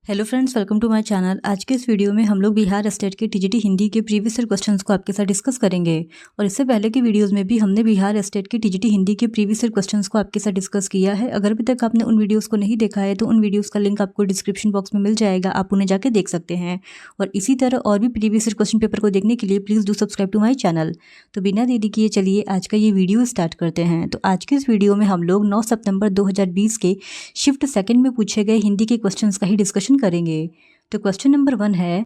Hello friends, welcome to my channel. आज के इस वीडियो में हम लोग बिहार स्टेट के टीजीटी हिंदी के प्रीवियस ईयर क्वेश्चंस को आपके साथ डिस्कस करेंगे। और इससे पहले की वीडियोस में भी हमने बिहार स्टेट के टीजीटी हिंदी के प्रीवियस ईयर क्वेश्चंस को आपके साथ डिस्कस किया है। अगर अभी तक आपने उन वीडियोज़ को नहीं देखा है तो उन वीडियोज़ का लिंक आपको डिस्क्रिप्शन बॉक्स में मिल जाएगा, आप उन्हें जाके देख सकते हैं। और इसी तरह और भी प्रीवियस ईयर क्वेश्चन पेपर को देखने के लिए please do subscribe to my channel. तो बिना देरी किए चलिए आज का ये वीडियो स्टार्ट करते हैं। तो आज के इस वीडियो में हम लोग 9 सितंबर 2020 के शिफ्ट सेकंड में पूछे गए हिंदी के क्वेश्चंस का ही डिस्कशन करेंगे। तो क्वेश्चन नंबर 1 है,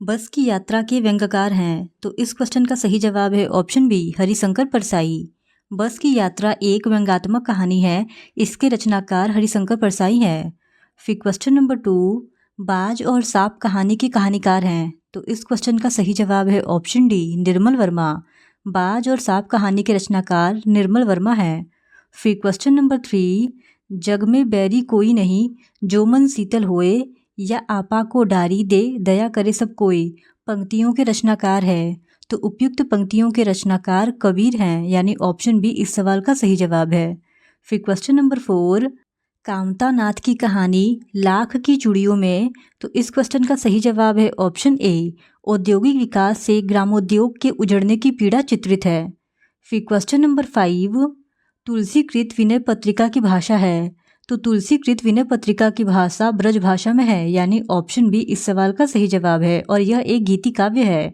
बस की यात्रा के व्यंग्यकार हैं। तो इस क्वेश्चन का सही जवाब है ऑप्शन बी, हरिशंकर परसाई। बस की यात्रा एक व्यंग्यात्मक कहानी है, इसके रचनाकार हरिशंकर परसाई है। फिर क्वेश्चन नंबर 2, बाज और सांप कहानी के कहानीकार हैं। तो इस क्वेश्चन का सही जवाब है ऑप्शन डी, निर्मल वर्मा। बाज और सांप कहानी के रचनाकार निर्मल वर्मा है। फिर क्वेश्चन नंबर 3, जग में बैरी कोई नहीं, जो मन शीतल होए, या आपा को डारी दे, दया करे सब कोई, पंक्तियों के रचनाकार है। तो उपयुक्त पंक्तियों के रचनाकार कबीर हैं, यानी ऑप्शन बी इस सवाल का सही जवाब है। फिर क्वेश्चन नंबर 4, कामता नाथ की कहानी लाख की चूड़ियों में। तो इस क्वेश्चन का सही जवाब है ऑप्शन ए, औद्योगिक विकास से ग्रामोद्योग के उजड़ने की पीड़ा चित्रित है। फिर क्वेश्चन नंबर 5, तुलसीकृत विनय पत्रिका की भाषा है। तो तुलसीकृत विनय पत्रिका की भाषा ब्रज भाषा में है, यानी ऑप्शन बी इस सवाल का सही जवाब है और यह एक गीति काव्य है।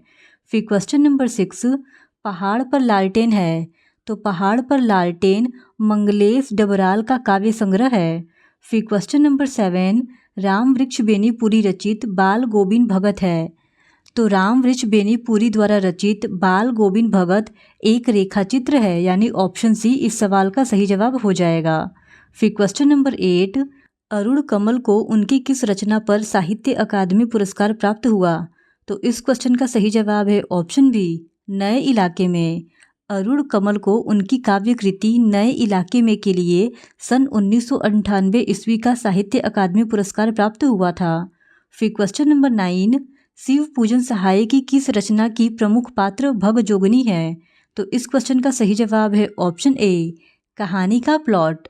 फिर क्वेश्चन नंबर 6, पहाड़ पर लालटेन है। तो पहाड़ पर लालटेन मंगलेश डबराल का काव्य संग्रह है। फिर क्वेश्चन नंबर 7, राम वृक्ष बेनीपुरी रचित बाल गोविंद भगत है। तो राम वृक्ष बेनीपुरी द्वारा रचित बाल गोविंद भगत एक रेखाचित्र है, यानी ऑप्शन सी इस सवाल का सही जवाब हो जाएगा। फिर क्वेश्चन नंबर 8, अरुण कमल को उनकी किस रचना पर साहित्य अकादमी पुरस्कार प्राप्त हुआ। तो इस क्वेश्चन का सही जवाब है ऑप्शन बी, नए इलाके में। अरुण कमल को उनकी काव्य कृति नए इलाके में के लिए सन 1998 ईस्वी का साहित्य अकादमी पुरस्कार प्राप्त हुआ था। फिर क्वेश्चन नंबर 9, शिव पूजन सहाय की किस रचना की प्रमुख पात्र भगजोगनी है। तो इस क्वेश्चन का सही जवाब है ऑप्शन ए, कहानी का प्लॉट।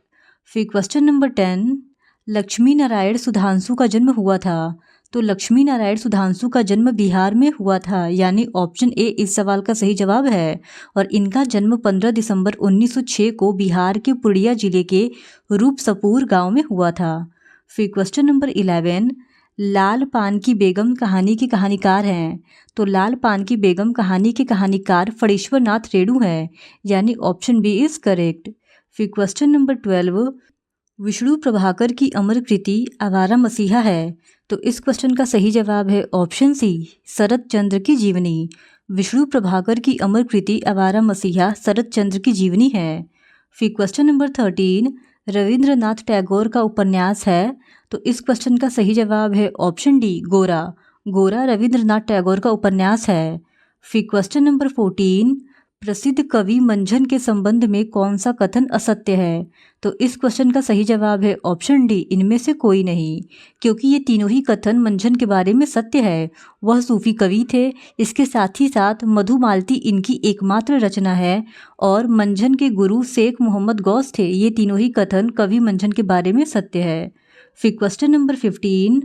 फिर क्वेश्चन नंबर 10, लक्ष्मी नारायण सुधांशु का जन्म हुआ था। तो लक्ष्मी नारायण सुधांशु का जन्म बिहार में हुआ था, यानी ऑप्शन ए इस सवाल का सही जवाब है। और इनका जन्म 15 दिसंबर 1906 को बिहार के पूर्णिया जिले के रूपसपुर गांव में हुआ था। फिर क्वेश्चन नंबर 11, लाल पान की बेगम कहानी के कहानीकार हैं। तो लाल पान की बेगम कहानी के कहानीकार फणीश्वर नाथ रेणु है, यानी ऑप्शन बी इज करेक्ट। फिर क्वेश्चन नंबर 12, विष्णु प्रभाकर की अमर कृति आवारा मसीहा है। तो इस क्वेश्चन का सही जवाब है ऑप्शन सी, शरत चंद्र की जीवनी। विष्णु प्रभाकर की अमर कृति आवारा मसीहा शरत चंद्र की जीवनी है। फिर क्वेश्चन नंबर 13, रविंद्रनाथ टैगोर का उपन्यास है। तो इस क्वेश्चन का सही जवाब है ऑप्शन डी, गोरा। गोरा रविंद्रनाथ टैगोर का उपन्यास है। फिर क्वेश्चन नंबर 14, प्रसिद्ध कवि मंझन के संबंध में कौन सा कथन असत्य है। तो इस क्वेश्चन का सही जवाब है ऑप्शन डी, इनमें से कोई नहीं, क्योंकि ये तीनों ही कथन मंझन के बारे में सत्य है। वह सूफी कवि थे, इसके साथ ही साथ मधुमालती इनकी एकमात्र रचना है, और मंझन के गुरु शेख मोहम्मद गौस थे। ये तीनों ही कथन कवि मंझन के बारे में सत्य है। फिर क्वेश्चन नंबर 15,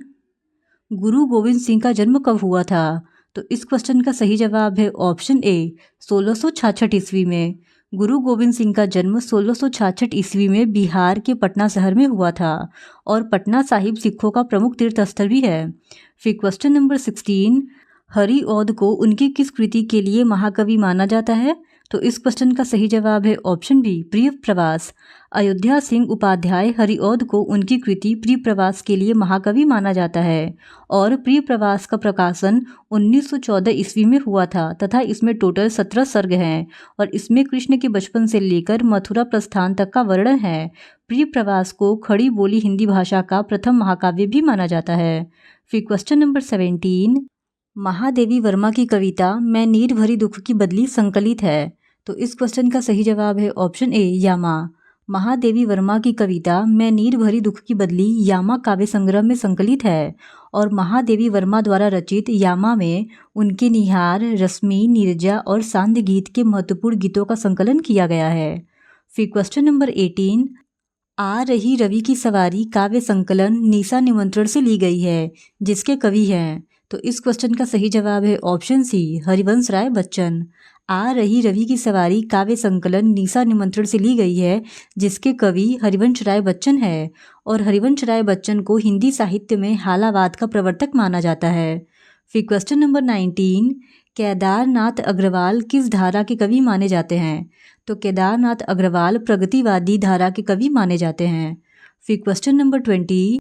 गुरु गोविंद सिंह का जन्म कब हुआ था। तो इस क्वेश्चन का सही जवाब है ऑप्शन ए, 1666 ईस्वी में। गुरु गोविंद सिंह का जन्म 1666 ईस्वी में बिहार के पटना शहर में हुआ था, और पटना साहिब सिखों का प्रमुख तीर्थ स्थल भी है। फिर क्वेश्चन नंबर 16, हरिऔध को उनकी किस कृति के लिए महाकवि माना जाता है। तो इस क्वेश्चन का सही जवाब है ऑप्शन बी, प्रिय प्रवास। अयोध्या सिंह उपाध्याय हरिऔध को उनकी कृति प्रिय प्रवास के लिए महाकवि माना जाता है, और प्रिय प्रवास का प्रकाशन 1914 ईस्वी में हुआ था, तथा इसमें टोटल 17 सर्ग हैं, और इसमें कृष्ण के बचपन से लेकर मथुरा प्रस्थान तक का वर्णन है। प्रिय प्रवास को खड़ी बोली हिंदी भाषा का प्रथम महाकाव्य भी माना जाता है। फिर क्वेश्चन नंबर 17, महादेवी वर्मा की कविता मैं नीर भरी दुख की बदली संकलित है। तो इस क्वेश्चन का सही जवाब है ऑप्शन ए, यामा। महादेवी वर्मा की कविता मैं नीर भरी दुख की बदली यामा काव्य संग्रह में संकलित है, और महादेवी वर्मा द्वारा रचित यामा में उनके निहार, रश्मि, नीरजा और सांध्य गीत के महत्वपूर्ण गीतों का संकलन किया गया है। फिर क्वेश्चन नंबर 18, आ रही रवि की सवारी काव्य संकलन निशा निमंत्रण से ली गई है, जिसके कवि हैं। तो इस क्वेश्चन का सही जवाब है ऑप्शन सी, हरिवंश राय बच्चन। आ रही रवि की सवारी काव्य संकलन निशा निमंत्रण से ली गई है, जिसके कवि हरिवंश राय बच्चन है। और हरिवंश राय बच्चन को हिंदी साहित्य में हालावाद का प्रवर्तक माना जाता है। फिर क्वेश्चन नंबर 19, केदारनाथ अग्रवाल किस धारा के कवि माने जाते हैं? तो केदारनाथ अग्रवाल प्रगतिवादी धारा के कवि माने जाते हैं। फिर क्वेश्चन नंबर 20,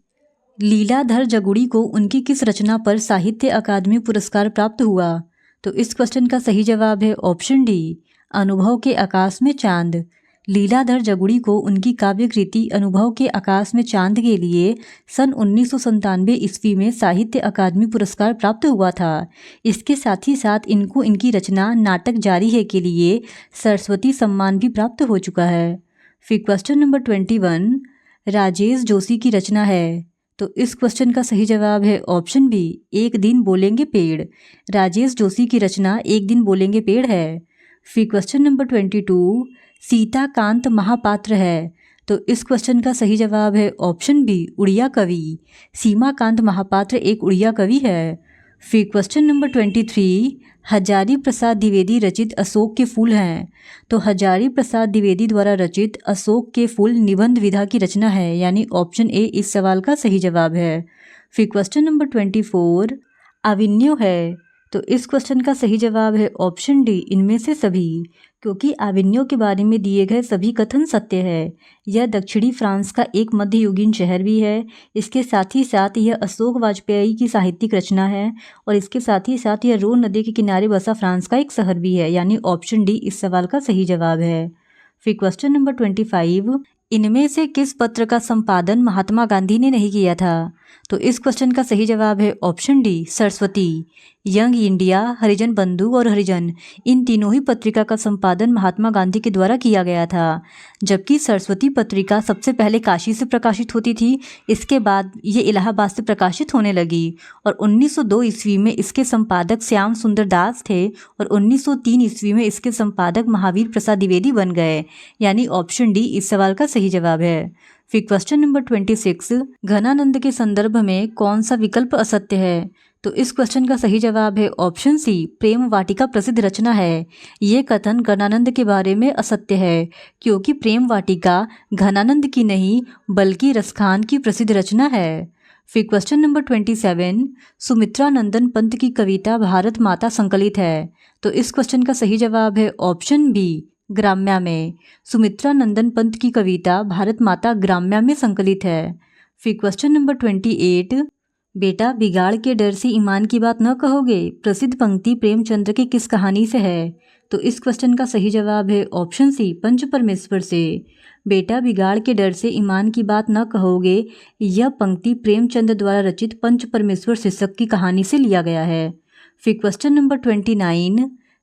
लीलाधर जगुड़ी को उनकी किस रचना पर साहित्य अकादमी पुरस्कार प्राप्त हुआ? तो इस क्वेश्चन का सही जवाब है ऑप्शन डी, अनुभव के आकाश में चांद। लीलाधर जगुड़ी को उनकी काव्य कृति अनुभव के आकाश में चांद के लिए सन 1997 ईस्वी में साहित्य अकादमी पुरस्कार प्राप्त हुआ था। इसके साथ ही साथ इनको इनकी रचना नाटक जारी है के लिए सरस्वती सम्मान भी प्राप्त हो चुका है। फिर क्वेश्चन नंबर 21, राजेश जोशी की रचना है। तो इस क्वेश्चन का सही जवाब है ऑप्शन बी, एक दिन बोलेंगे पेड़। राजेश जोशी की रचना एक दिन बोलेंगे पेड़ है। फिर क्वेश्चन नंबर 22, सीताकांत महापात्र है। तो इस क्वेश्चन का सही जवाब है ऑप्शन बी, उड़िया कवि। सीमाकांत महापात्र एक उड़िया कवि है। फिर क्वेश्चन नंबर 23, हजारी प्रसाद द्विवेदी रचित अशोक के फूल हैं। तो हजारी प्रसाद द्विवेदी द्वारा रचित अशोक के फूल निबंध विधा की रचना है, यानी ऑप्शन ए इस सवाल का सही जवाब है। फिर क्वेश्चन नंबर 24, आविन्यो है। तो इस क्वेश्चन का सही जवाब है ऑप्शन डी, इनमें से सभी, क्योंकि आविन्यो के बारे में दिए गए सभी कथन सत्य है। यह दक्षिणी फ्रांस का एक मध्ययुगीन शहर भी है। इसके साथ ही साथ यह अशोक वाजपेयी की साहित्यिक रचना है और इसके साथ ही साथ यह रोन नदी के किनारे बसा फ्रांस का एक शहर भी है, यानी ऑप्शन डी इस सवाल का सही जवाब है। फिर क्वेश्चन नंबर 25, इनमें से किस पत्र का संपादन महात्मा गांधी ने नहीं किया था? तो इस क्वेश्चन का सही जवाब है option D, Saraswati. Young India, Harijan Bandhu और हरिजन, इन तीनों ही पत्रिका का संपादन महात्मा गांधी के द्वारा किया गया था। जबकि सरस्वती पत्रिका सबसे पहले काशी से प्रकाशित होती थी, इसके बाद ये इलाहाबाद से प्रकाशित होने लगी और 1902 ईस्वी में इसके संपादक श्याम सुंदर दास थे और 1903 ईस्वी में इसके संपादक महावीर प्रसाद द्विवेदी बन गए, यानी ऑप्शन डी इस सवाल का सही जवाब है। फिर क्वेश्चन नंबर 26, घनानंद के संदर्भ में कौन सा विकल्प असत्य है? तो इस क्वेश्चन का सही जवाब है ऑप्शन सी, प्रेम वाटिका प्रसिद्ध रचना है। ये कथन घनानंद के बारे में असत्य है, क्योंकि प्रेम वाटिका घनानंद की नहीं बल्कि रसखान की प्रसिद्ध रचना है। फिर क्वेश्चन नंबर 27, सुमित्रा नंदन पंत की कविता भारत माता संकलित है। तो इस क्वेश्चन का सही जवाब है ऑप्शन बी, ग्राम्या में। सुमित्रा नंदन पंत की कविता भारत माता ग्राम्या में संकलित है। फिर क्वेश्चन नंबर 28, बेटा बिगाड़ के डर से ईमान की बात न कहोगे प्रसिद्ध पंक्ति प्रेमचंद्र की किस कहानी से है? तो इस क्वेश्चन का सही जवाब है ऑप्शन सी, पंच परमेश्वर से। बेटा बिगाड़ के डर से ईमान की बात न कहोगे, यह पंक्ति प्रेमचंद द्वारा रचित पंच परमेश्वर शीर्षक की कहानी से लिया गया है। फिर क्वेश्चन नंबर 29,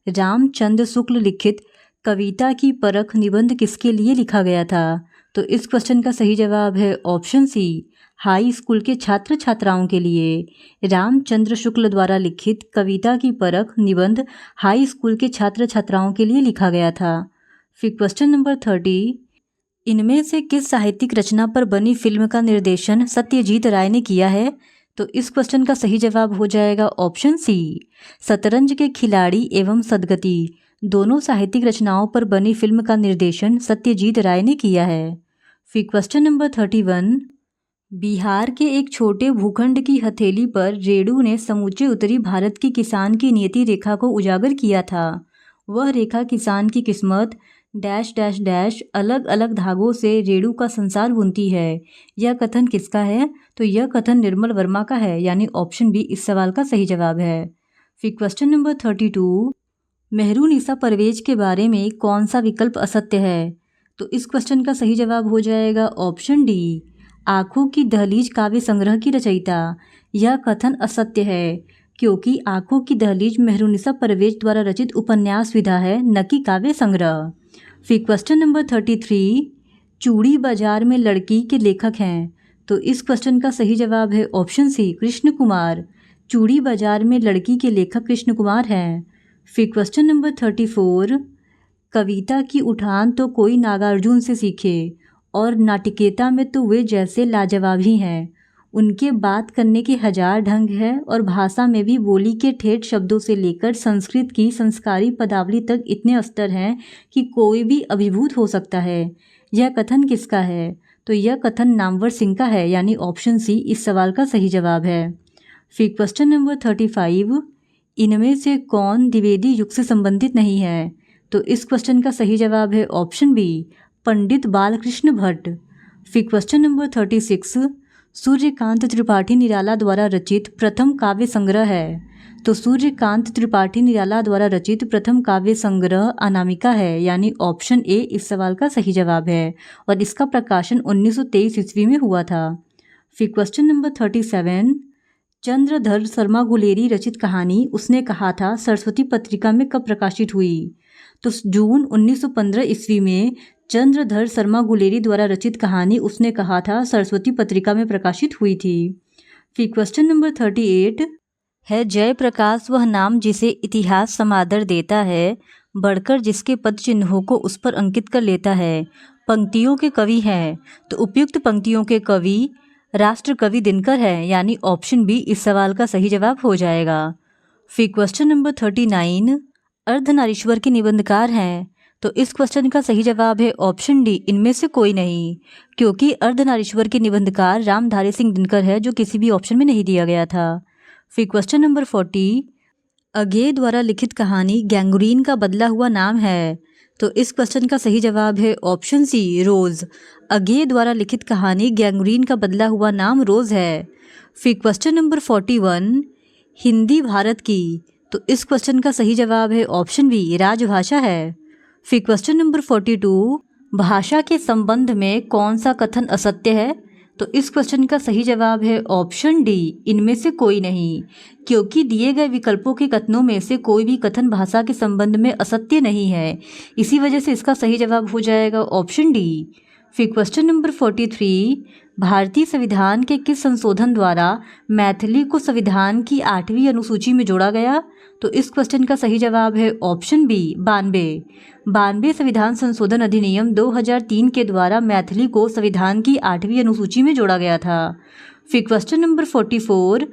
रामचंद्र शुक्ल लिखित कविता की परख निबंध किसके लिए लिखा गया था? तो इस क्वेश्चन का सही जवाब है ऑप्शन सी, हाई स्कूल के छात्र छात्राओं के लिए। रामचंद्र शुक्ल द्वारा लिखित कविता की परख निबंध हाई स्कूल के छात्र छात्राओं के लिए लिखा गया था। फिर क्वेश्चन नंबर 30, इनमें से किस साहित्यिक रचना पर बनी फिल्म का निर्देशन सत्यजीत राय ने किया है? तो इस क्वेश्चन का सही जवाब हो जाएगा ऑप्शन सी, शतरंज के खिलाड़ी एवं सदगति। दोनों साहित्यिक रचनाओं पर बनी फिल्म का निर्देशन सत्यजीत राय ने किया है। फिर क्वेश्चन नंबर 31, बिहार के एक छोटे भूखंड की हथेली पर रेणु ने समूचे उत्तरी भारत की किसान की नियति रेखा को उजागर किया था। वह रेखा किसान की किस्मत डैश डैश डैश अलग अलग धागों से रेणु का संसार बुनती है। यह कथन किसका है? तो यह कथन निर्मल वर्मा का है, यानी ऑप्शन बी इस सवाल का सही जवाब है। फिर क्वेश्चन नंबर 32, मेहरुनिसा परवेज के बारे में कौन सा विकल्प असत्य है? तो इस क्वेश्चन का सही जवाब हो जाएगा ऑप्शन डी, आँखों की दहलीज काव्य संग्रह की रचयिता। यह कथन असत्य है, क्योंकि आँखों की दहलीज मेहरुनिसा परवेज द्वारा रचित उपन्यास विधा है, न कि काव्य संग्रह। फिर क्वेश्चन नंबर 33, चूड़ी बाजार में लड़की के लेखक हैं। तो इस क्वेश्चन का सही जवाब है ऑप्शन सी, कृष्ण कुमार। चूड़ी बाजार में लड़की के लेखक कृष्ण कुमार हैं। फिर क्वेश्चन नंबर 34, कविता की उठान तो कोई नागार्जुन से सीखे और नाटकीयता में तो वे जैसे लाजवाब ही हैं। उनके बात करने के हजार ढंग है और भाषा में भी बोली के ठेठ शब्दों से लेकर संस्कृत की संस्कारी पदावली तक इतने अस्तर हैं कि कोई भी अभिभूत हो सकता है। यह कथन किसका है? तो यह कथन नामवर सिंह का है, यानी ऑप्शन सी इस सवाल का सही जवाब है। फिर क्वेश्चन नंबर 35, इनमें से कौन द्विवेदी युग से संबंधित नहीं है? तो इस क्वेश्चन का सही जवाब है ऑप्शन बी, पंडित बालकृष्ण भट्ट। फिर क्वेश्चन नंबर 36, सूर्यकांत त्रिपाठी निराला द्वारा रचित प्रथम काव्य संग्रह है। तो सूर्यकांत त्रिपाठी निराला द्वारा रचित प्रथम काव्य संग्रह अनामिका है, यानी ऑप्शन ए इस सवाल का सही जवाब है और इसका प्रकाशन 1923 ईस्वी में हुआ था। फिर क्वेश्चन नंबर 37, चंद्रधर शर्मा गुलेरी रचित कहानी उसने कहा था सरस्वती पत्रिका में कब प्रकाशित हुई? तो जून 1915 ईस्वी में चंद्रधर शर्मा गुलेरी द्वारा रचित कहानी उसने कहा था सरस्वती पत्रिका में प्रकाशित हुई थी। फिर क्वेश्चन नंबर 38 है, जयप्रकाश वह नाम जिसे इतिहास समादर देता है, बढ़कर जिसके पद चिन्हों को उस पर अंकित कर लेता है। पंक्तियों के कवि हैं, तो उपयुक्त पंक्तियों के कवि राष्ट्र कवि दिनकर है, यानी ऑप्शन बी इस सवाल का सही जवाब हो जाएगा। फिर क्वेश्चन नंबर 39, अर्धनारीश्वर के निबंधकार हैं। तो इस क्वेश्चन का सही जवाब है ऑप्शन डी, इनमें से कोई नहीं, क्योंकि अर्धनारीश्वर के निबंधकार रामधारी सिंह दिनकर है, जो किसी भी ऑप्शन में नहीं दिया गया था। फिर क्वेश्चन नंबर 40, अगेय द्वारा लिखित कहानी गैंगरीन का बदला हुआ नाम है। तो इस क्वेश्चन का सही जवाब है ऑप्शन सी, रोज़। अगेय द्वारा लिखित कहानी गैंगरीन का बदला हुआ नाम रोज़ है। फिर क्वेश्चन नंबर 41, हिंदी भारत की। तो इस क्वेश्चन का सही जवाब है ऑप्शन बी, राजभाषा है। फिर क्वेश्चन नंबर 42, भाषा के संबंध में कौन सा कथन असत्य है? तो इस क्वेश्चन का सही जवाब है ऑप्शन डी, इनमें से कोई नहीं, क्योंकि दिए गए विकल्पों के कथनों में से कोई भी कथन भाषा के संबंध में असत्य नहीं है। इसी वजह से इसका सही जवाब हो जाएगा ऑप्शन डी। फिर क्वेश्चन नंबर 43, भारतीय संविधान के किस संशोधन द्वारा मैथिली को संविधान की 8वीं अनुसूची में जोड़ा गया? तो इस क्वेश्चन का सही जवाब है ऑप्शन बी, 92 संविधान संशोधन अधिनियम 2003 के द्वारा मैथिली को संविधान की 8वीं अनुसूची में जोड़ा गया था। फिर क्वेश्चन नंबर 44,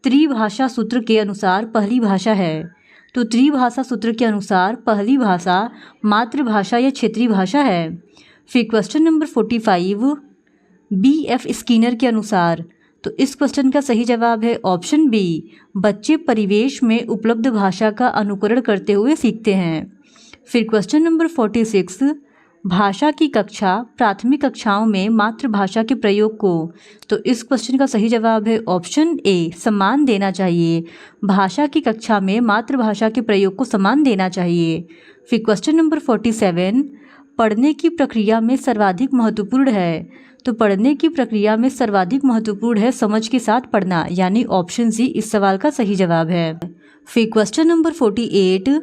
त्रिभाषा सूत्र के अनुसार पहली भाषा है। तो त्रिभाषा सूत्र के अनुसार पहली भाषा मातृभाषा या क्षेत्रीय भाषा है। फिर क्वेश्चन नंबर 45, B.F. स्किनर के अनुसार। तो इस क्वेश्चन का सही जवाब है ऑप्शन बी, बच्चे परिवेश में उपलब्ध भाषा का अनुकरण करते हुए सीखते हैं। फिर क्वेश्चन नंबर 46, भाषा की कक्षा प्राथमिक कक्षाओं में मातृभाषा के प्रयोग को। तो इस क्वेश्चन का सही जवाब है ऑप्शन ए, सम्मान देना चाहिए। भाषा की कक्षा में मातृभाषा के प्रयोग को सम्मान देना चाहिए। फिर क्वेश्चन नंबर 47, पढ़ने की प्रक्रिया में सर्वाधिक महत्वपूर्ण है। तो पढ़ने की प्रक्रिया में सर्वाधिक महत्वपूर्ण है समझ के साथ पढ़ना, यानी ऑप्शन सी इस सवाल का सही जवाब है। फिर क्वेश्चन नंबर 48,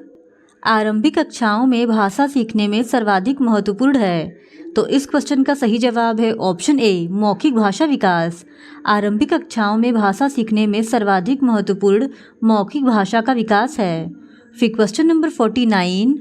आरंभिक कक्षाओं में भाषा सीखने में सर्वाधिक महत्वपूर्ण है। तो इस क्वेश्चन का सही जवाब है ऑप्शन ए, मौखिक भाषा विकास। आरंभिक कक्षाओं में भाषा सीखने में सर्वाधिक महत्वपूर्ण मौखिक भाषा का विकास है। फिर क्वेश्चन नंबर 49,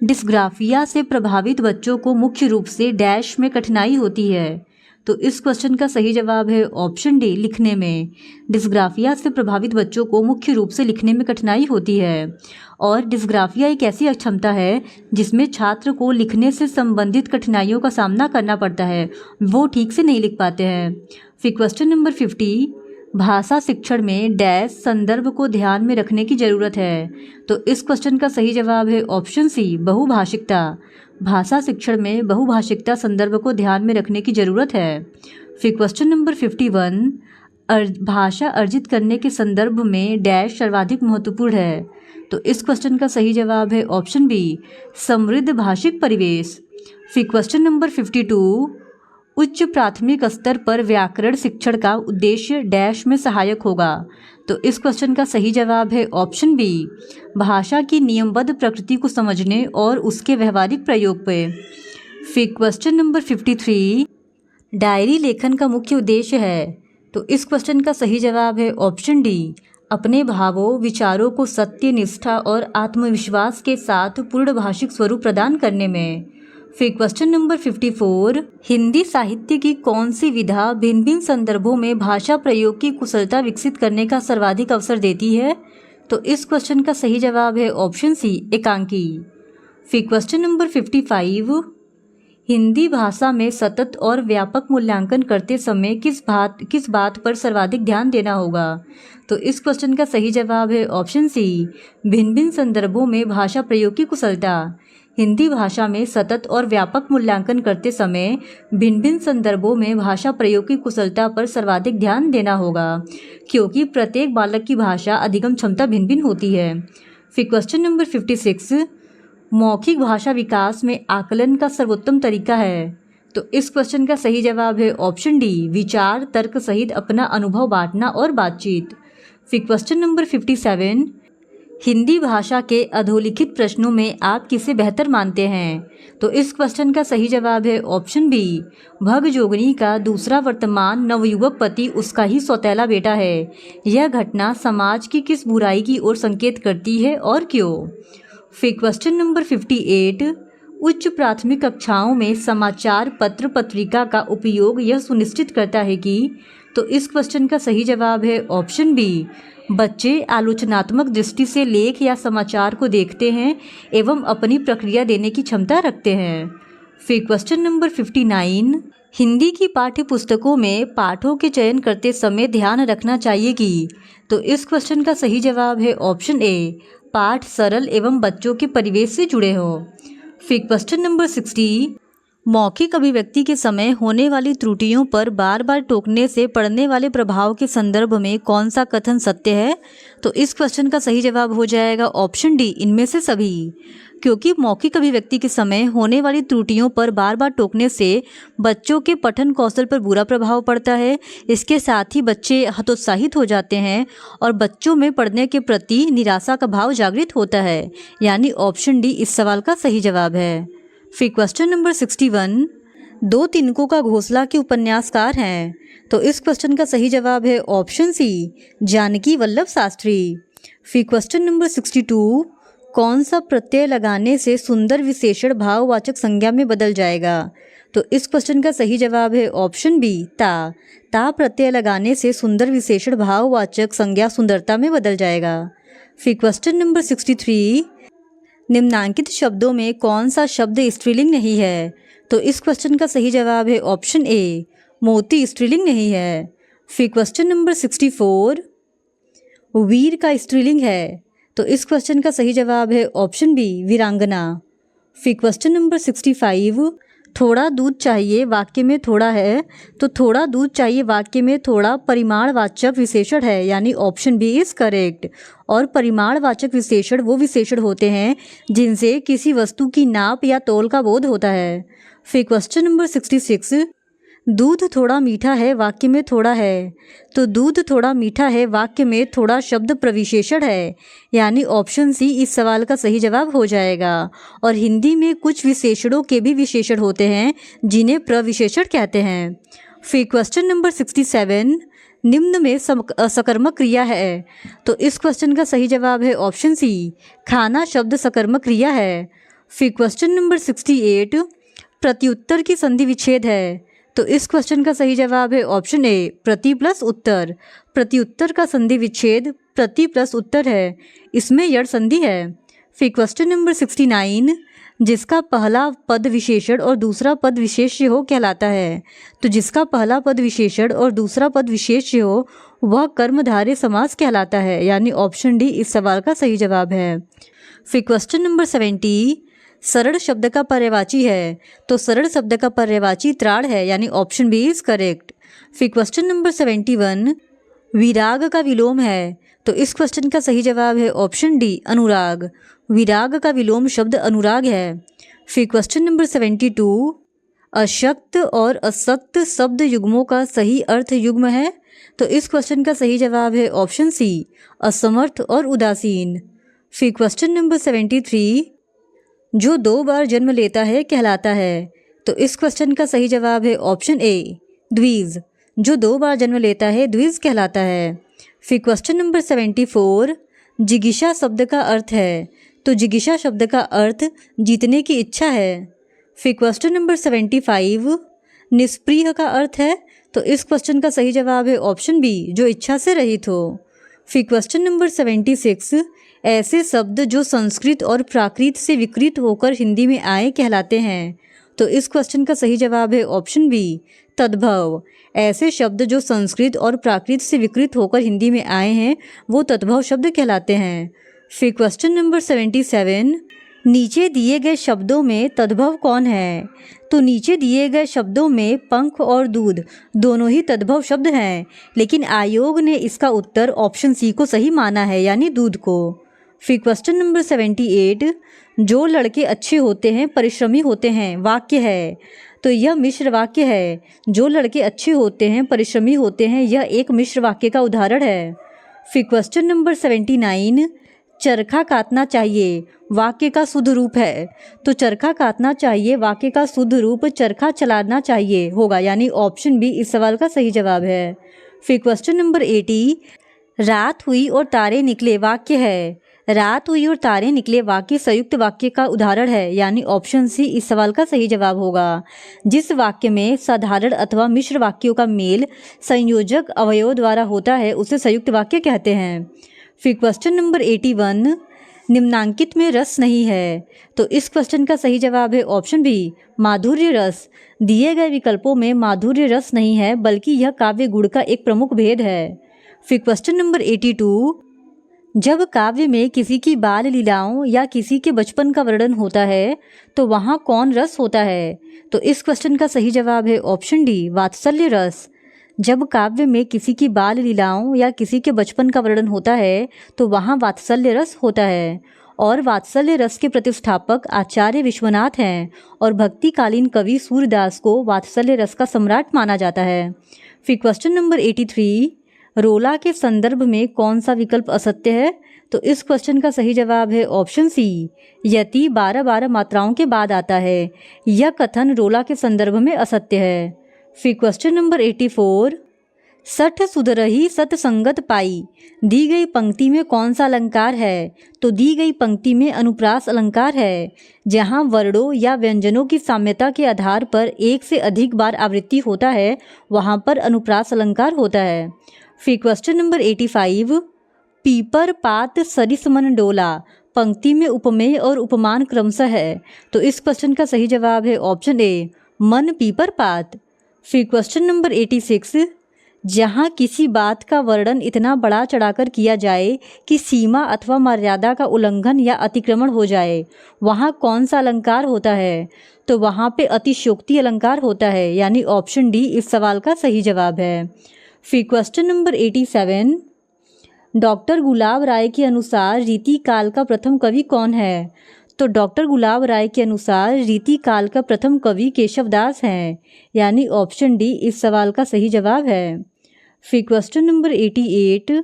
डिस्ग्राफिया से प्रभावित बच्चों को मुख्य रूप से डैश में कठिनाई होती है। तो इस क्वेश्चन का सही जवाब है ऑप्शन डी, लिखने में। डिस्ग्राफिया से प्रभावित बच्चों को मुख्य रूप से लिखने में कठिनाई होती है। और डिस्ग्राफिया एक ऐसी अक्षमता है जिसमें छात्र को लिखने से संबंधित कठिनाइयों का सामना करना पड़ता है, वो ठीक से नहीं लिख पाते हैं। फिर क्वेश्चन नंबर 50, भाषा शिक्षण में डैश संदर्भ को ध्यान में रखने की ज़रूरत है। तो इस क्वेश्चन का सही जवाब है ऑप्शन सी, बहुभाषिकता। भाषा शिक्षण में बहुभाषिकता संदर्भ को ध्यान में रखने की ज़रूरत है। फिर क्वेश्चन नंबर 51, भाषा अर्जित करने के संदर्भ में डैश सर्वाधिक महत्वपूर्ण है। तो इस क्वेश्चन का सही जवाब है ऑप्शन बी, समृद्ध भाषिक परिवेश। फिर क्वेश्चन नंबर 52, उच्च प्राथमिक स्तर पर व्याकरण शिक्षण का उद्देश्य डैश में सहायक होगा। तो इस क्वेश्चन का सही जवाब है ऑप्शन बी, भाषा की नियमबद्ध प्रकृति को समझने और उसके व्यवहारिक प्रयोग पे। फिर क्वेश्चन नंबर 53, डायरी लेखन का मुख्य उद्देश्य है। तो इस क्वेश्चन का सही जवाब है ऑप्शन डी, अपने भावों विचारों को सत्य, निष्ठा और आत्मविश्वास के साथ पूर्ण भाषिक स्वरूप प्रदान करने में। फिर क्वेश्चन नंबर 54, हिंदी साहित्य की कौन सी विधा भिन्न भिन्न संदर्भों में भाषा प्रयोग की कुशलता विकसित करने का सर्वाधिक अवसर देती है? तो इस क्वेश्चन का सही जवाब है ऑप्शन सी, एकांकी। फिर क्वेश्चन नंबर 55, हिंदी भाषा में सतत और व्यापक मूल्यांकन करते समय किस बात पर सर्वाधिक ध्यान देना होगा? तो इस क्वेश्चन का सही जवाब है ऑप्शन सी, भिन्न भिन्न संदर्भों में भाषा प्रयोग की कुशलता। हिंदी भाषा में सतत और व्यापक मूल्यांकन करते समय भिन्न भिन्न संदर्भों में भाषा प्रयोग की कुशलता पर सर्वाधिक ध्यान देना होगा, क्योंकि प्रत्येक बालक की भाषा अधिगम क्षमता भिन्न भिन्न होती है। फिर क्वेश्चन नंबर 56, मौखिक भाषा विकास में आकलन का सर्वोत्तम तरीका है? तो इस क्वेश्चन का सही जवाब है ऑप्शन डी, विचार तर्क सहित अपना अनुभव बांटना और बातचीत। फिर क्वेश्चन नंबर 57, हिंदी भाषा के अधोलिखित प्रश्नों में आप किसे बेहतर मानते हैं? तो इस क्वेश्चन का सही जवाब है ऑप्शन बी, भगजोगनी का दूसरा वर्तमान नवयुवक पति उसका ही सौतेला बेटा है। यह घटना समाज की किस बुराई की ओर संकेत करती है और क्यों? फिर क्वेश्चन नंबर 58, उच्च प्राथमिक कक्षाओं में समाचार पत्र पत्रिका का उपयोग यह सुनिश्चित करता है कि? तो इस क्वेश्चन का सही जवाब है ऑप्शन बी, बच्चे आलोचनात्मक दृष्टि से लेख या समाचार को देखते हैं एवं अपनी प्रक्रिया देने की क्षमता रखते हैं। फिर क्वेश्चन नंबर 59, हिंदी की पाठ्य पुस्तकों में पाठों के चयन करते समय ध्यान रखना चाहिए कि? तो इस क्वेश्चन का सही जवाब है ऑप्शन ए, पाठ सरल एवं बच्चों के परिवेश से जुड़े हो। फिर क्वेश्चन नंबर 60, मौखिक अभिव्यक्ति के समय होने वाली त्रुटियों पर बार बार टोकने से पड़ने वाले प्रभाव के संदर्भ में कौन सा कथन सत्य है? तो इस क्वेश्चन का सही जवाब हो जाएगा ऑप्शन डी, इनमें से सभी। क्योंकि मौखिक अभिव्यक्ति के समय होने वाली त्रुटियों पर बार बार टोकने से बच्चों के पठन कौशल पर बुरा प्रभाव पड़ता है। इसके साथ ही बच्चे हतोत्साहित हो जाते हैं और बच्चों में पढ़ने के प्रति निराशा का भाव जागृत होता है, यानी ऑप्शन डी इस सवाल का सही जवाब है। फिर क्वेश्चन नंबर 61, दो तिनकों का घोंसला के उपन्यासकार हैं? तो इस क्वेश्चन का सही जवाब है ऑप्शन सी, जानकी वल्लभ शास्त्री। फिर क्वेश्चन नंबर 62, कौन सा प्रत्यय लगाने से सुंदर विशेषण भाववाचक संज्ञा में बदल जाएगा? तो इस क्वेश्चन का सही जवाब है ऑप्शन बी, ता। ता प्रत्यय लगाने से सुंदर विशेषण भाववाचक संज्ञा सुंदरता में बदल जाएगा। फिर क्वेश्चन नंबर 63, निम्नांकित शब्दों में कौन सा शब्द स्त्रीलिंग नहीं है? तो इस क्वेश्चन का सही जवाब है ऑप्शन ए, मोती स्त्रीलिंग नहीं है। फिर क्वेश्चन नंबर 64, वीर का स्त्रीलिंग है? तो इस क्वेश्चन का सही जवाब है ऑप्शन बी, वीरांगना। फिर क्वेश्चन नंबर 65, थोड़ा दूध चाहिए वाक्य में थोड़ा है, तो थोड़ा दूध चाहिए वाक्य में थोड़ा परिमाणवाचक विशेषण है, यानी ऑप्शन बी इज करेक्ट। और परिमाणवाचक विशेषण वो विशेषण होते हैं जिनसे किसी वस्तु की नाप या तौल का बोध होता है। फिर क्वेश्चन नंबर 66, दूध थोड़ा मीठा है वाक्य में थोड़ा है, तो दूध थोड़ा मीठा है वाक्य में थोड़ा शब्द प्रविशेषण है, यानी ऑप्शन सी इस सवाल का सही जवाब हो जाएगा। और हिंदी में कुछ विशेषणों के भी विशेषण होते हैं जिन्हें प्रविशेषण कहते हैं। फिर क्वेश्चन नंबर 67, निम्न में सकर्मक क्रिया है? तो इस क्वेश्चन का सही जवाब है ऑप्शन सी, खाना शब्द सकर्मक क्रिया है। फिर क्वेश्चन नंबर 68, प्रत्युत्तर की संधि विच्छेद है? तो इस क्वेश्चन का सही जवाब है ऑप्शन ए, प्रति प्लस उत्तर। प्रत्युत्तर का संधि विच्छेद प्रति प्लस उत्तर है, इसमें यड़ संधि है। फिर क्वेश्चन नंबर 69, जिसका पहला पद विशेषण और दूसरा पद विशेष्य हो कहलाता है? तो जिसका पहला पद विशेषण और दूसरा पद विशेष्य हो वह कर्मधारय समास कहलाता है, यानी ऑप्शन डी इस सवाल का सही जवाब है। फिर क्वेश्चन नंबर 70, सरल शब्द का पर्यायवाची है? तो सरल शब्द का पर्यायवाची त्राण है, यानी ऑप्शन बी इज करेक्ट। फिर क्वेश्चन नंबर 71, विराग का विलोम है? तो इस क्वेश्चन का सही जवाब है ऑप्शन डी, अनुराग। विराग का विलोम शब्द अनुराग है। फिर क्वेश्चन नंबर 72, अशक्त और असक्त शब्द युग्मों का सही अर्थ युग्म है? तो इस क्वेश्चन का सही जवाब है ऑप्शन सी, असमर्थ और उदासीन। फिर क्वेश्चन नंबर 73, जो दो बार जन्म लेता है कहलाता है? तो इस क्वेश्चन का सही जवाब है ऑप्शन ए, द्विज। जो दो बार जन्म लेता है द्विज कहलाता है। फिर क्वेश्चन नंबर 74, जिगीषा शब्द का अर्थ है? तो जिगीषा शब्द का अर्थ जीतने की इच्छा है। फिर क्वेश्चन नंबर 75, निष्प्रिय का अर्थ है, तो इस क्वेश्चन का सही जवाब है ऑप्शन बी, जो इच्छा से रहित हो। फिर क्वेश्चन नंबर 76, ऐसे शब्द जो संस्कृत और प्राकृत से विकृत होकर हिंदी में आए कहलाते हैं, तो इस क्वेश्चन का सही जवाब है ऑप्शन बी, तद्भव। ऐसे शब्द जो संस्कृत और प्राकृत से विकृत होकर हिंदी में आए हैं वो तद्भव शब्द कहलाते हैं। फिर क्वेश्चन नंबर 77, नीचे दिए गए शब्दों में तद्भव कौन है? तो नीचे दिए गए शब्दों में पंख और दूध दोनों ही तद्भव शब्द हैं, लेकिन आयोग ने इसका उत्तर ऑप्शन सी को सही माना है, यानी दूध को। फिर क्वेश्चन नंबर 78, जो लड़के अच्छे होते हैं परिश्रमी होते हैं वाक्य है, तो यह मिश्र वाक्य है। जो लड़के अच्छे होते हैं परिश्रमी होते हैं, यह एक मिश्र वाक्य का उदाहरण है। फिर क्वेश्चन नंबर 79, चरखा काटना चाहिए वाक्य का शुद्ध रूप है, तो चरखा काटना चाहिए वाक्य का शुद्ध रूप चरखा चलाना चाहिए होगा, यानी ऑप्शन बी इस सवाल का सही जवाब है। फिर क्वेश्चन नंबर 80, रात हुई और तारे निकले वाक्य है। रात हुई और तारे निकले वाक्य संयुक्त वाक्य का उदाहरण है, यानी ऑप्शन सी इस सवाल का सही जवाब होगा। जिस वाक्य में साधारण अथवा मिश्र वाक्यों का मेल संयोजक अवयव द्वारा होता है उसे संयुक्त वाक्य कहते हैं। फिर क्वेश्चन नंबर 81, निम्नांकित में रस नहीं है, तो इस क्वेश्चन का सही जवाब है ऑप्शन बी, माधुर्य रस। दिए गए विकल्पों में माधुर्य रस नहीं है, बल्कि यह काव्य गुण का एक प्रमुख भेद है। फिर क्वेश्चन नंबर 82, जब काव्य में किसी की बाल लीलाओं या किसी के बचपन का वर्णन होता है तो वहाँ कौन रस होता है? तो इस क्वेश्चन का सही जवाब है ऑप्शन डी, वात्सल्य रस। जब काव्य में किसी की बाल लीलाओं या किसी के बचपन का वर्णन होता है तो वहाँ वात्सल्य रस होता है, और वात्सल्य रस के प्रतिष्ठापक आचार्य विश्वनाथ हैं, और भक्तिकालीन कवि सूरदास को वात्सल्य रस का सम्राट माना जाता है। फिर क्वेश्चन नंबर 83, रोला के संदर्भ में कौन सा विकल्प असत्य है? तो इस क्वेश्चन का सही जवाब है ऑप्शन सी, यति 12 मात्राओं के बाद आता है। यह कथन रोला के संदर्भ में असत्य है। फिर क्वेश्चन नंबर 84, सठ सुधरही सतसंगत पाई दी गई पंक्ति में कौन सा अलंकार है? तो दी गई पंक्ति में अनुप्रास अलंकार है। जहाँ वर्णों या व्यंजनों की साम्यता के आधार पर एक से अधिक बार आवृत्ति होता है वहाँ पर अनुप्रास अलंकार होता है। फिर क्वेश्चन नंबर 85, पीपर पात सरिस मन डोला पंक्ति में उपमेय और उपमान क्रमशः है, तो इस क्वेश्चन का सही जवाब है ऑप्शन ए, मन पीपर पात। फिर क्वेश्चन नंबर 86, जहाँ किसी बात का वर्णन इतना बढ़ा चढ़ाकर किया जाए कि सीमा अथवा मर्यादा का उल्लंघन या अतिक्रमण हो जाए वहाँ कौन सा अलंकार होता है? तो वहाँ पे अतिशयोक्ति अलंकार होता है, यानी ऑप्शन डी इस सवाल का सही जवाब है। फिर क्वेश्चन नंबर 87, डॉक्टर गुलाब राय के अनुसार रीति काल का प्रथम कवि कौन है? तो डॉक्टर गुलाब राय के अनुसार रीति काल का प्रथम कवि केशवदास हैं, यानी ऑप्शन डी इस सवाल का सही जवाब है। फिर क्वेश्चन नंबर 88,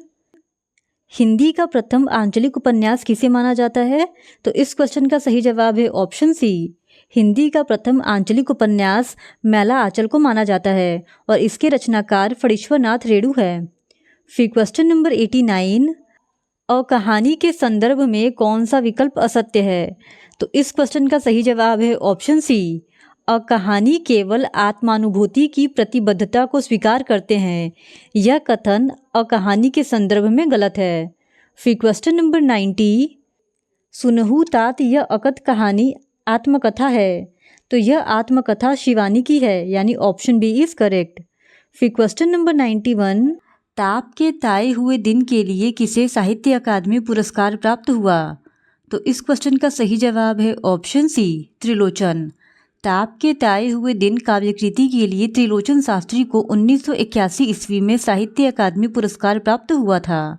हिंदी का प्रथम आंचलिक उपन्यास किसे माना जाता है? तो इस क्वेश्चन का सही जवाब है ऑप्शन सी, हिंदी का प्रथम आंचलिक उपन्यास मैला आंचल को माना जाता है, और इसके रचनाकार फणीश्वर नाथ रेणु है। फिर क्वेश्चन नंबर 89, और कहानी के संदर्भ में कौन सा विकल्प असत्य है? तो इस क्वेश्चन का सही जवाब है ऑप्शन सी, और कहानी केवल आत्मानुभूति की प्रतिबद्धता को स्वीकार करते हैं। यह कथन और कहानी के संदर्भ में गलत है। फिर क्वेश्चन नंबर 90, सुनहु तात यह अकथ कहानी आत्मकथा है, तो यह आत्मकथा शिवानी की है, यानी ऑप्शन बी इज करेक्ट। फिर क्वेश्चन नंबर 91, ताप के ताए हुए दिन के लिए किसे साहित्य अकादमी पुरस्कार प्राप्त हुआ? तो इस क्वेश्चन का सही जवाब है ऑप्शन सी, त्रिलोचन। ताप के ताए हुए दिन काव्यकृति के लिए त्रिलोचन शास्त्री को 1981 ईस्वी में साहित्य अकादमी पुरस्कार प्राप्त हुआ था।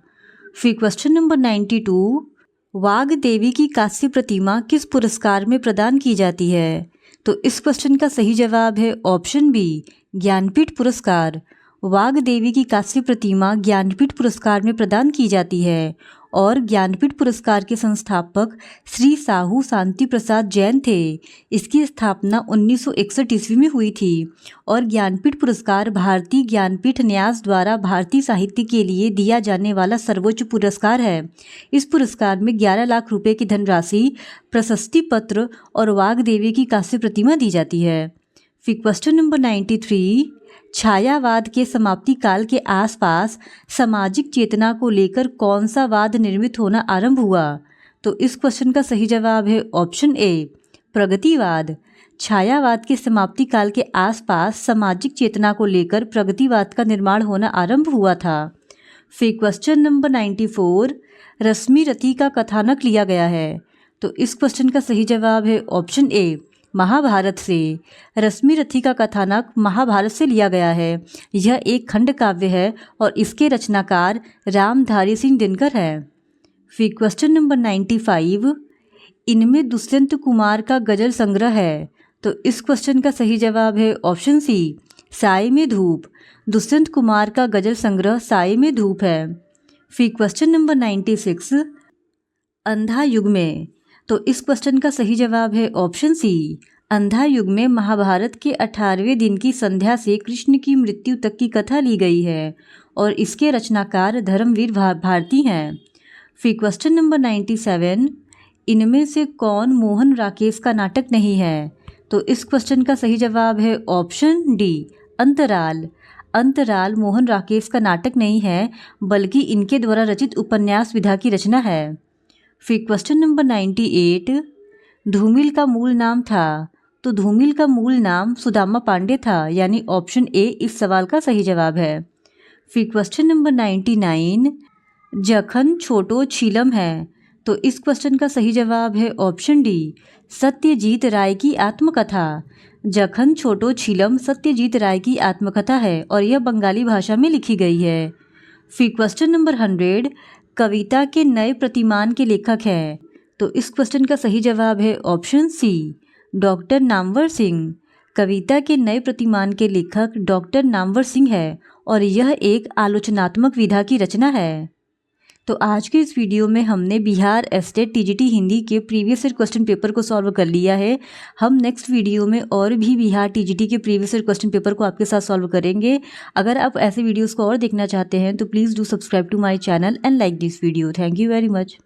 फिर क्वेश्चन नंबर 92, वाग देवी की कांस्य प्रतिमा किस पुरस्कार में प्रदान की जाती है? तो इस क्वेश्चन का सही जवाब है ऑप्शन बी, ज्ञानपीठ पुरस्कार। वाग देवी की कांस्य प्रतिमा ज्ञानपीठ पुरस्कार में प्रदान की जाती है, और ज्ञानपीठ पुरस्कार के संस्थापक श्री साहू शांति प्रसाद जैन थे। इसकी स्थापना 1961 ईस्वी में हुई थी और ज्ञानपीठ पुरस्कार भारतीय ज्ञानपीठ न्यास द्वारा भारतीय साहित्य के लिए दिया जाने वाला सर्वोच्च पुरस्कार है। इस पुरस्कार में 11 लाख रुपए की धनराशि, प्रशस्ति पत्र और वाग्देवी की कांस्य प्रतिमा दी जाती है। फिर क्वेश्चन नंबर 93, छायावाद के समाप्ति काल के आसपास सामाजिक चेतना को लेकर कौन सा वाद निर्मित होना आरंभ हुआ? तो इस क्वेश्चन का सही जवाब है ऑप्शन ए, प्रगतिवाद। छायावाद के समाप्ति काल के आसपास सामाजिक चेतना को लेकर प्रगतिवाद का निर्माण होना आरंभ हुआ था। फिर क्वेश्चन नंबर 94, रश्मि रथी का कथानक लिया गया है। तो इस क्वेश्चन का सही जवाब है ऑप्शन ए, महाभारत से। रश्मि रथी का कथानक महाभारत से लिया गया है। यह एक खंड काव्य है और इसके रचनाकार रामधारी सिंह दिनकर है। फिर क्वेश्चन नंबर 95, इनमें दुष्यंत कुमार का गजल संग्रह है। तो इस क्वेश्चन का सही जवाब है ऑप्शन सी, साए में धूप। दुष्यंत कुमार का गजल संग्रह साए में धूप है। फिर क्वेश्चन नंबर 96, अंधा युग में। तो इस क्वेश्चन का सही जवाब है ऑप्शन सी, अंधा युग में महाभारत के 18वें दिन की संध्या से कृष्ण की मृत्यु तक की कथा ली गई है और इसके रचनाकार धर्मवीर भारती हैं। फिर क्वेश्चन नंबर 97, इनमें से कौन मोहन राकेश का नाटक नहीं है? तो इस क्वेश्चन का सही जवाब है ऑप्शन डी, अंतराल। अंतराल मोहन राकेश का नाटक नहीं है बल्कि इनके द्वारा रचित उपन्यास विधा की रचना है। फिर क्वेश्चन नंबर 98, धूमिल का मूल नाम था। तो धूमिल का मूल नाम सुदामा पांडे था, यानी ऑप्शन ए इस सवाल का सही जवाब है। फिर क्वेश्चन नंबर 99, जखन छोटो छीलम है। तो इस क्वेश्चन का सही जवाब है ऑप्शन डी, सत्यजीत राय की आत्मकथा। जखन छोटो छीलम सत्यजीत राय की आत्मकथा है और यह बंगाली भाषा में लिखी गई है। फिर क्वेश्चन नंबर 100, कविता के नए प्रतिमान के लेखक हैं। तो इस क्वेश्चन का सही जवाब है option C, doctor Namvar Singh. कविता के नए प्रतिमान के लेखक डॉक्टर नामवर सिंह है और यह एक आलोचनात्मक विधा की रचना है। तो आज के इस वीडियो में हमने बिहार एस्टेट टीजीटी हिंदी के प्रीवियस ईयर क्वेश्चन पेपर को सॉल्व कर लिया है। हम नेक्स्ट वीडियो में और भी बिहार टीजीटी के प्रीवियस ईयर क्वेश्चन पेपर को आपके साथ सॉल्व करेंगे। अगर आप ऐसे वीडियोस को और देखना चाहते हैं तो please do subscribe to my channel and like this video. Thank you very much.